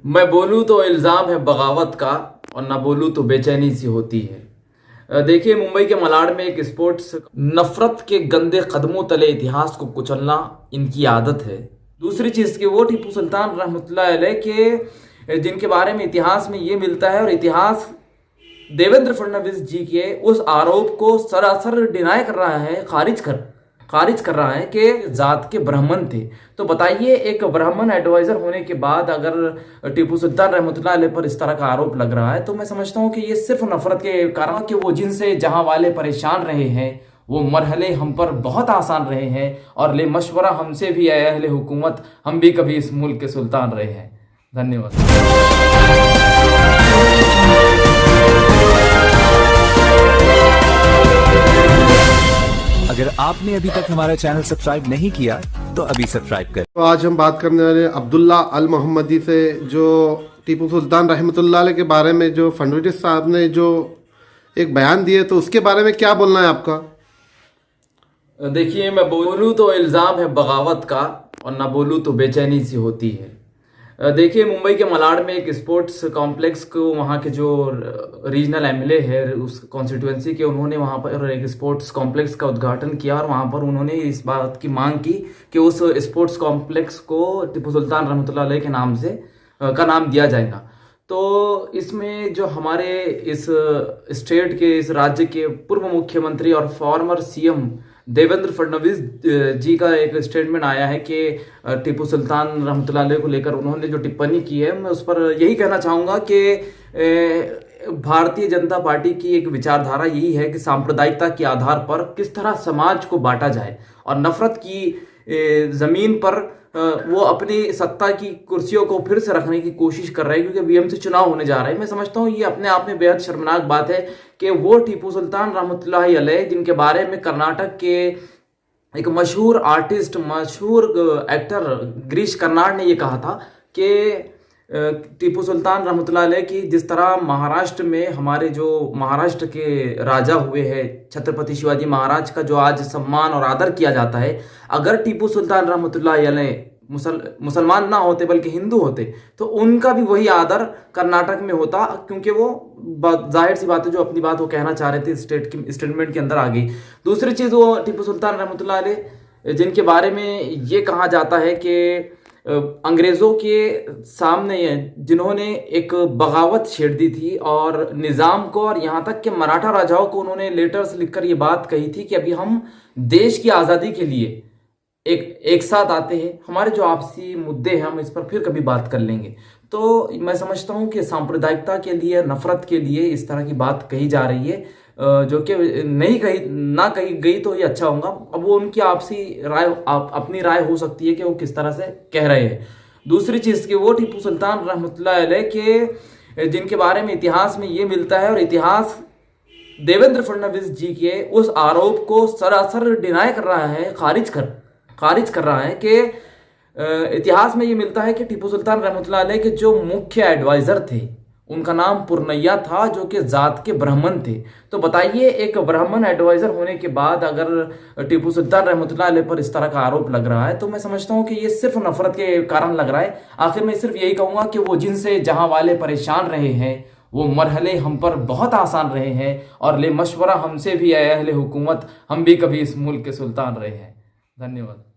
मैं बोलूँ तो इल्ज़ाम है बगावत का और ना बोलूँ तो बेचैनी सी होती है। देखिए, मुंबई के मलाड में एक स्पोर्ट्स नफरत के गंदे कदमों तले इतिहास को कुचलना इनकी आदत है। दूसरी चीज़ की वो टीपू सुल्तान रहमतुल्लाह अलैह के जिनके बारे में इतिहास में ये मिलता है, और इतिहास देवेंद्र फडणवीस जी के उस आरोप को सरासर डिनाई कर रहा है, खारिज कर रहा है कि जात के ब्राह्मण थे। तो बताइए, एक ब्राह्मण एडवाइजर होने के बाद अगर टीपू सुल्तान रहमतुल्लाह अलैह पर इस तरह का आरोप लग रहा है, तो मैं समझता हूँ कि ये सिर्फ नफरत के कारण कि वो जिनसे जहां वाले परेशान रहे हैं, वो मरहले हम पर बहुत आसान रहे हैं, और ले मशवरा हमसे भी है अहले हुकूमत, हम भी कभी इस मुल्क के सुल्तान रहे हैं। धन्यवाद। अगर आपने अभी तक हमारा चैनल सब्सक्राइब नहीं किया तो अभी सब्सक्राइब करें। तो आज हम बात करने वाले अब्दुल्ला अल मोहम्मदी से, जो टीपू सुल्तान रहमतुल्लाह अलैह के बारे में जो फडणवीस साहब ने जो एक बयान दिए, तो उसके बारे में क्या बोलना है आपका? देखिए, मैं बोलूँ तो इल्ज़ाम है बगावत का और ना बोलूँ तो बेचैनी सी होती है। देखिए, मुंबई के मलाड में एक स्पोर्ट्स कॉम्प्लेक्स को वहाँ के जो रीजनल एमएलए है उस कॉन्स्टिट्यूएंसी के, उन्होंने वहाँ पर एक स्पोर्ट्स कॉम्प्लेक्स का उद्घाटन किया, और वहाँ पर उन्होंने इस बात की मांग की कि उस स्पोर्ट्स कॉम्प्लेक्स को टीपू सुल्तान रहमतुल्लाह अलैह के नाम से का नाम दिया जाएगा। तो इसमें जो हमारे इस स्टेट के, इस राज्य के पूर्व मुख्यमंत्री और फॉर्मर सीएम देवेंद्र फडणवीस जी का एक स्टेटमेंट आया है कि टीपू सुल्तान रहमतुल्लाह अलैह को लेकर उन्होंने जो टिप्पणी की है, मैं उस पर यही कहना चाहूँगा कि भारतीय जनता पार्टी की एक विचारधारा यही है कि सांप्रदायिकता के आधार पर किस तरह समाज को बांटा जाए, और नफरत की ज़मीन पर वो अपनी सत्ता की कुर्सियों को फिर से रखने की कोशिश कर रहे हैं, क्योंकि बीएमसी चुनाव होने जा रहे हैं। मैं समझता हूँ ये अपने आप में बेहद शर्मनाक बात है कि वो टीपू सुल्तान रहमतुल्लाह अलैह, जिनके बारे में कर्नाटक के एक मशहूर आर्टिस्ट, मशहूर एक्टर गिरीश कर्नाड ने ये कहा था कि टीपू सुल्तान रहमतुल्लाह अलैह की जिस तरह महाराष्ट्र में हमारे जो महाराष्ट्र के राजा हुए हैं, छत्रपति शिवाजी महाराज का जो आज सम्मान और आदर किया जाता है, अगर टीपू सुल्तान रहमतुल्लाह अलैह मुसलमान ना होते बल्कि हिंदू होते, तो उनका भी वही आदर कर्नाटक में होता, क्योंकि वो जाहिर सी बात है, जो अपनी बात वो कहना चाह रहे थे स्टेटमेंट के अंदर आ गई। दूसरी चीज़, वो टीपू सुल्तान रहमतुल्लाह अलैह जिनके बारे में ये कहा जाता है कि अंग्रेज़ों के सामने जिन्होंने एक बगावत छेड़ दी थी, और निज़ाम को और यहाँ तक कि मराठा राजाओं को उन्होंने लेटर्स लिखकर ये बात कही थी कि अभी हम देश की आज़ादी के लिए एक साथ आते हैं, हमारे जो आपसी मुद्दे हैं हम इस पर फिर कभी बात कर लेंगे। तो मैं समझता हूँ कि सांप्रदायिकता के लिए, नफरत के लिए इस तरह की बात कही जा रही है, जो कि नहीं कही गई तो ये अच्छा होगा। अब वो उनकी आपसी राय, अपनी राय हो सकती है कि वो किस तरह से कह रहे हैं। दूसरी चीज़ की वो टीपू सुल्तान रहमतुल्लाह अलैह के जिनके बारे में इतिहास में ये मिलता है, और इतिहास देवेंद्र फडणवीस जी के उस आरोप को सरासर डिनाई कर रहा है, खारिज कर रहा है कि इतिहास में ये मिलता है कि टीपू सुल्तान रहमतुल्लाह अलैह के जो मुख्य एडवाइजर थे, उनका नाम पुरनैया था, जो कि जात के ब्राह्मण थे। तो बताइए, एक ब्राह्मण एडवाइजर होने के बाद अगर टीपू सुल्तान रहमतुल्लाह अलैह पर इस तरह का आरोप लग रहा है, तो मैं समझता हूँ कि ये सिर्फ नफरत के कारण लग रहा है। आखिर में सिर्फ यही कहूँगा कि वो जिनसे जहाँ वाले परेशान रहे हैं, वो मरहले हम पर बहुत आसान रहे हैं, और ले मशवरा हमसे भी है अहले हुकूमत, हम भी कभी इस मुल्क के सुल्तान रहे हैं। धन्यवाद।